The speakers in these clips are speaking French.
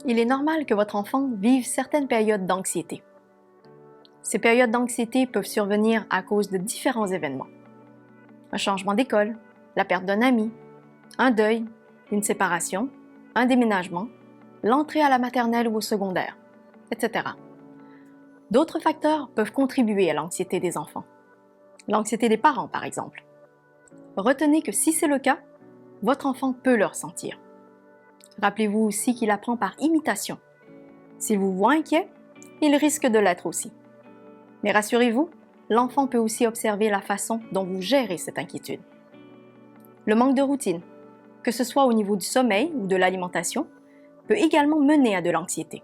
Il est normal que votre enfant vive certaines périodes d'anxiété. Ces périodes d'anxiété peuvent survenir à cause de différents événements. Un changement d'école, la perte d'un ami, un deuil, une séparation, un déménagement, l'entrée à la maternelle ou au secondaire, etc. D'autres facteurs peuvent contribuer à l'anxiété des enfants. L'anxiété des parents, par exemple. Retenez que si c'est le cas, votre enfant peut le ressentir. Rappelez-vous aussi qu'il apprend par imitation. S'il vous voit inquiet, il risque de l'être aussi. Mais rassurez-vous, l'enfant peut aussi observer la façon dont vous gérez cette inquiétude. Le manque de routine, que ce soit au niveau du sommeil ou de l'alimentation, peut également mener à de l'anxiété.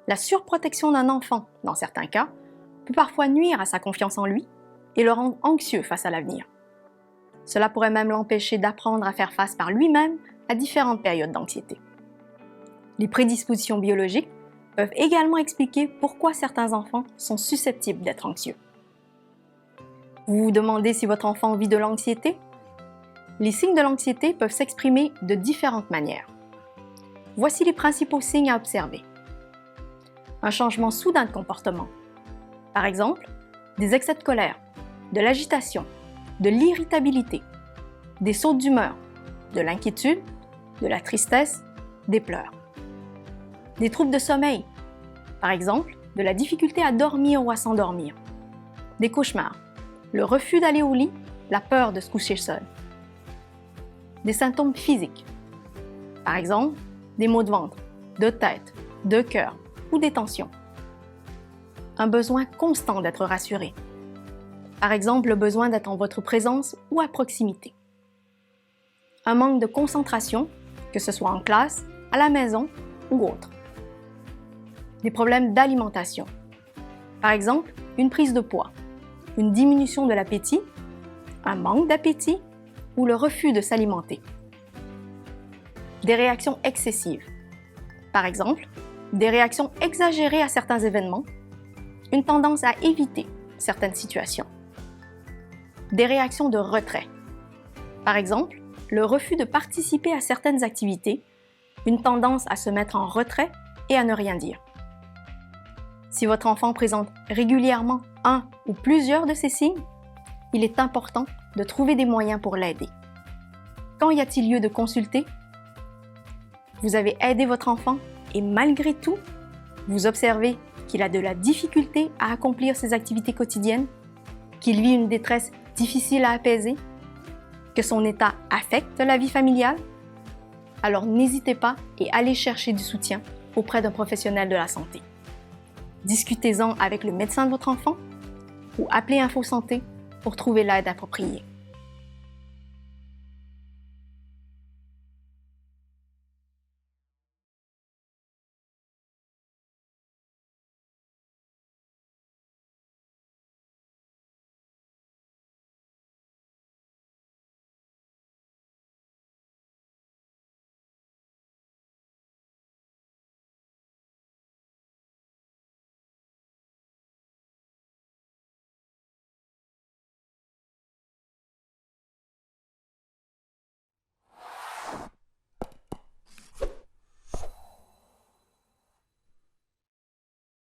La surprotection d'un enfant, dans certains cas, peut parfois nuire à sa confiance en lui et le rendre anxieux face à l'avenir. Cela pourrait même l'empêcher d'apprendre à faire face par lui-même à différentes périodes d'anxiété. Les prédispositions biologiques peuvent également expliquer pourquoi certains enfants sont susceptibles d'être anxieux. Vous vous demandez si votre enfant vit de l'anxiété? Les signes de l'anxiété peuvent s'exprimer de différentes manières. Voici les principaux signes à observer. Un changement soudain de comportement. Par exemple, des excès de colère, de l'agitation, de l'irritabilité, des sauts d'humeur, de l'inquiétude, de la tristesse, des pleurs. Des troubles de sommeil, par exemple, de la difficulté à dormir ou à s'endormir. Des cauchemars, le refus d'aller au lit, la peur de se coucher seul. Des symptômes physiques, par exemple, des maux de ventre, de tête, de cœur ou des tensions. Un besoin constant d'être rassuré. Par exemple, le besoin d'être en votre présence ou à proximité. Un manque de concentration, que ce soit en classe, à la maison ou autre. Des problèmes d'alimentation. Par exemple, une prise de poids, une diminution de l'appétit, un manque d'appétit ou le refus de s'alimenter. Des réactions excessives. Par exemple, des réactions exagérées à certains événements, une tendance à éviter certaines situations. Des réactions de retrait. Par exemple, le refus de participer à certaines activités, une tendance à se mettre en retrait et à ne rien dire. Si votre enfant présente régulièrement un ou plusieurs de ces signes, il est important de trouver des moyens pour l'aider. Quand y a-t-il lieu de consulter? Vous avez aidé votre enfant et malgré tout, vous observez qu'il a de la difficulté à accomplir ses activités quotidiennes, qu'il vit une détresse difficile à apaiser, que son état affecte la vie familiale, alors n'hésitez pas et allez chercher du soutien auprès d'un professionnel de la santé. Discutez-en avec le médecin de votre enfant ou appelez Info Santé pour trouver l'aide appropriée.